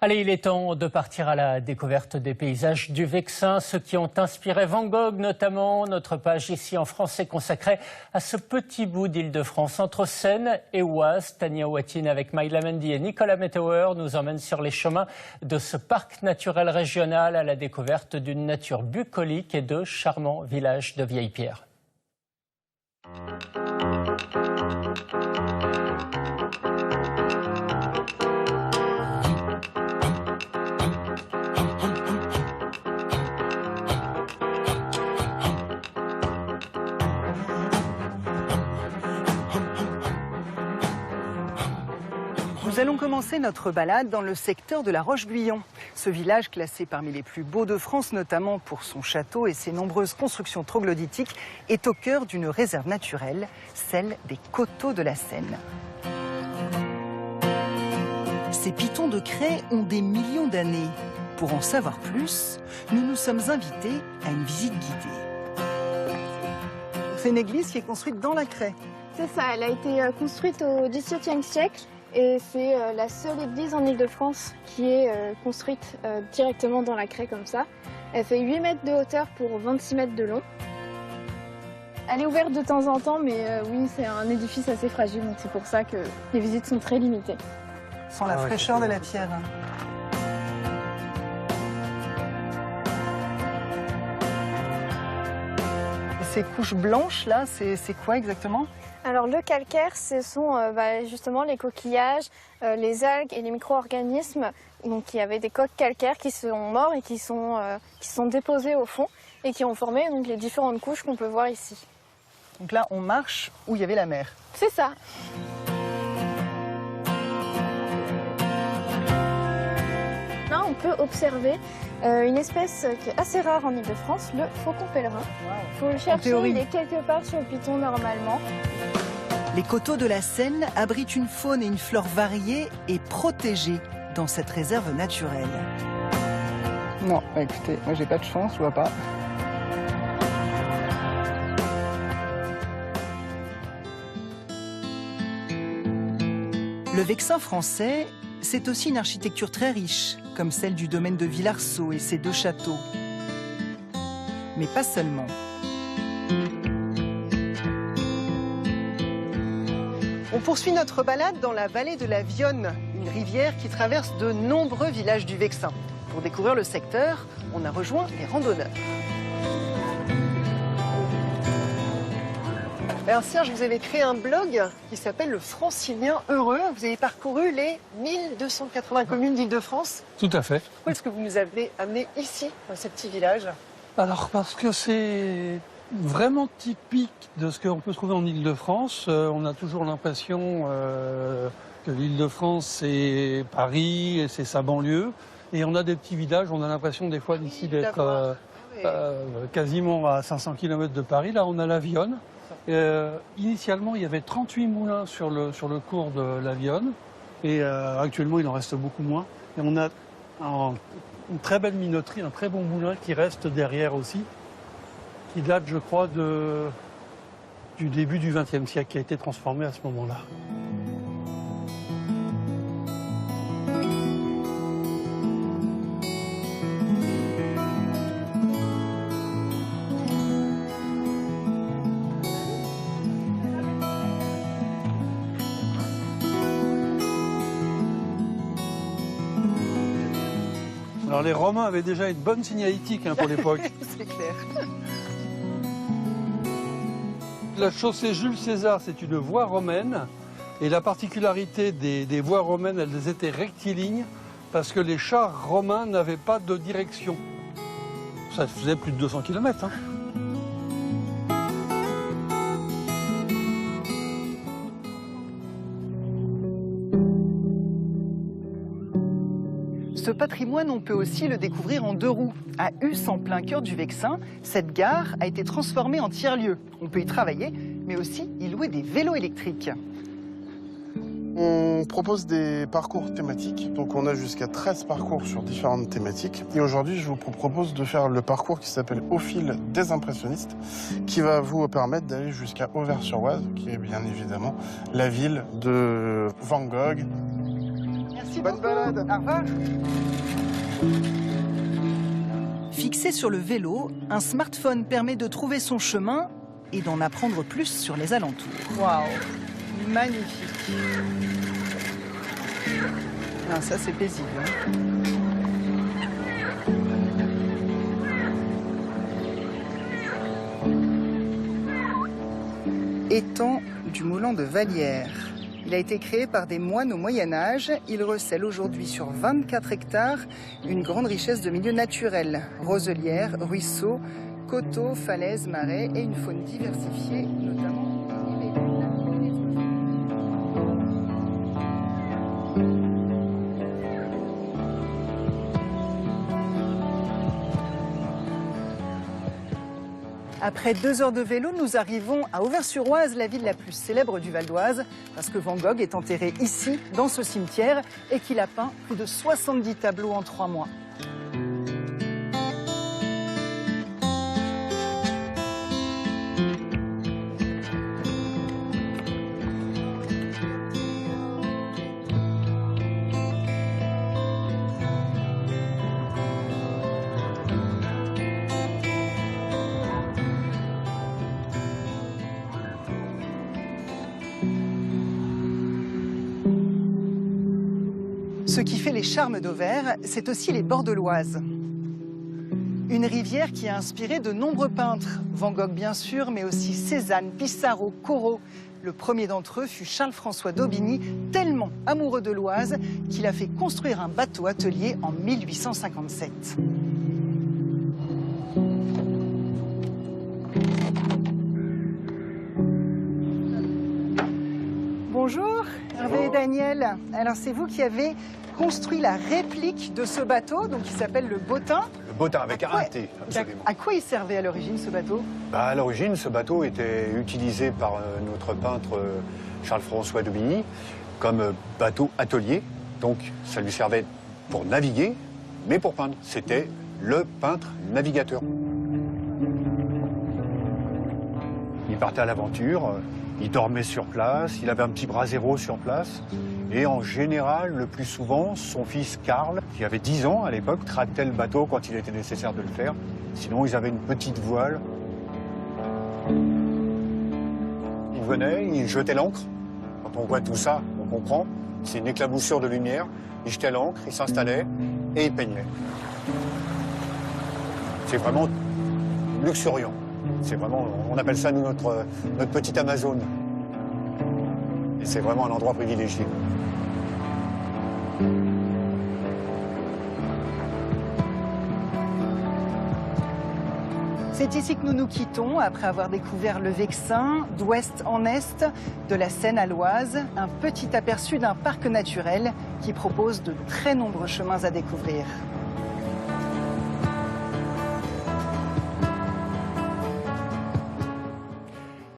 Allez, il est temps de partir à la découverte des paysages du Vexin, ceux qui ont inspiré Van Gogh notamment. Notre page ici en France est consacrée à ce petit bout d'Île-de-France entre Seine et Oise. Tania Ouatine avec Maïla Mendy et Nicolas Metauer nous emmène sur les chemins de ce parc naturel régional à la découverte d'une nature bucolique et de charmants villages de vieilles pierres. Nous allons commencer notre balade dans le secteur de la Roche-Guyon. Ce village, classé parmi les plus beaux de France, notamment pour son château et ses nombreuses constructions troglodytiques, est au cœur d'une réserve naturelle, celle des coteaux de la Seine. Ces pitons de craie ont des millions d'années. Pour en savoir plus, nous nous sommes invités à une visite guidée. C'est une église qui est construite dans la craie. C'est ça, elle a été construite au XVIIe siècle. Et c'est la seule église en Île-de-France qui est construite directement dans la craie comme ça. Elle fait 8 mètres de hauteur pour 26 mètres de long. Elle est ouverte de temps en temps, mais oui, c'est un édifice assez fragile, donc c'est pour ça que les visites sont très limitées. Sans la fraîcheur de la pierre. Et ces couches blanches là, c'est quoi exactement ? Alors le calcaire, ce sont justement les coquillages, les algues et les micro-organismes. Donc il y avait des coques calcaires qui sont morts et qui sont déposés au fond et qui ont formé donc, les différentes couches qu'on peut voir ici. Donc là, on marche où il y avait la mer. C'est ça. Là, on peut observer une espèce qui est assez rare en Île-de-France, le faucon pèlerin. Il faut le chercher, il est quelque part sur le piton normalement. Les coteaux de la Seine abritent une faune et une flore variées et protégées dans cette réserve naturelle. Non, écoutez, moi j'ai pas de chance, je vois pas. Le Vexin français, c'est aussi une architecture très riche, comme celle du domaine de Villarceau et ses 2 châteaux. Mais pas seulement. On poursuit notre balade dans la vallée de la Vionne, une rivière qui traverse de nombreux villages du Vexin. Pour découvrir le secteur, on a rejoint les randonneurs. Alors Serge, vous avez créé un blog qui s'appelle Le Francilien Heureux. Vous avez parcouru les 1280 communes d'Île-de-France. Tout à fait. Pourquoi est-ce que vous nous avez amenés ici, dans ces petits villages? Alors parce que c'est vraiment typique de ce qu'on peut trouver en Île-de-France. On a toujours l'impression que l'Île-de-France, c'est Paris et c'est sa banlieue. Et on a des petits villages, on a l'impression des fois d'ici d'être quasiment à 500 km de Paris. Là, on a la Vionne. Initialement, il y avait 38 moulins sur le cours de la Vionne. Et actuellement, il en reste beaucoup moins. Et on a une très belle minoterie, un très bon moulin qui reste derrière aussi, qui date, je crois, du début du XXe siècle, qui a été transformé à ce moment-là. Alors les Romains avaient déjà une bonne signalétique pour l'époque. C'est clair. La chaussée Jules César, c'est une voie romaine. Et la particularité des voies romaines, elles étaient rectilignes parce que les chars romains n'avaient pas de direction. Ça faisait plus de 200 km. Ce patrimoine, on peut aussi le découvrir en 2 roues. À Us, en plein cœur du Vexin, cette gare a été transformée en tiers-lieu. On peut y travailler, mais aussi y louer des vélos électriques. On propose des parcours thématiques, donc on a jusqu'à 13 parcours sur différentes thématiques. Et aujourd'hui, je vous propose de faire le parcours qui s'appelle Au fil des impressionnistes, qui va vous permettre d'aller jusqu'à Auvers-sur-Oise, qui est bien évidemment la ville de Van Gogh. Merci Merci Bonne beaucoup. balade. Au revoir. Fixé sur le vélo, un smartphone permet de trouver son chemin et d'en apprendre plus sur les alentours. Waouh, magnifique. Ah, ça c'est paisible. Hein. Étang du Moulin de Vallières. Il a été créé par des moines au Moyen-Âge. Il recèle aujourd'hui sur 24 hectares une grande richesse de milieux naturels. Roselières, ruisseaux, coteaux, falaises, marais et une faune diversifiée, notamment libellules et les oiseaux. Après 2 heures de vélo, nous arrivons à Auvers-sur-Oise, la ville la plus célèbre du Val d'Oise, parce que Van Gogh est enterré ici, dans ce cimetière, et qu'il a peint plus de 70 tableaux en 3 mois. Ce qui fait les charmes d'Auvers, c'est aussi les bords de l'Oise. Une rivière qui a inspiré de nombreux peintres, Van Gogh bien sûr, mais aussi Cézanne, Pissarro, Corot. Le premier d'entre eux fut Charles-François d'Aubigny, tellement amoureux de l'Oise qu'il a fait construire un bateau-atelier en 1857. Bonjour, Hervé et Daniel. Alors c'est vous qui avez construit la réplique de ce bateau, donc qui s'appelle le Bottin. Le Bottin avec un T, absolument. À quoi il servait à l'origine ce bateau? À l'origine, ce bateau était utilisé par notre peintre Charles-François d'Aubigny comme bateau atelier. Donc ça lui servait pour naviguer, mais pour peindre. C'était le peintre navigateur. Il partait à l'aventure, il dormait sur place, il avait un petit brasero sur place. Et en général, le plus souvent, son fils Karl, qui avait 10 ans à l'époque, tractait le bateau quand il était nécessaire de le faire. Sinon, ils avaient une petite voile. Il venait, il jetait l'ancre. Quand on voit tout ça, on comprend. C'est une éclaboussure de lumière. Il jetait l'ancre, il s'installait et il peignait. C'est vraiment luxuriant. C'est vraiment, on appelle ça, nous, notre petite Amazone. Et c'est vraiment un endroit privilégié. C'est ici que nous nous quittons, après avoir découvert le Vexin, d'ouest en est, de la Seine à l'Oise, un petit aperçu d'un parc naturel qui propose de très nombreux chemins à découvrir.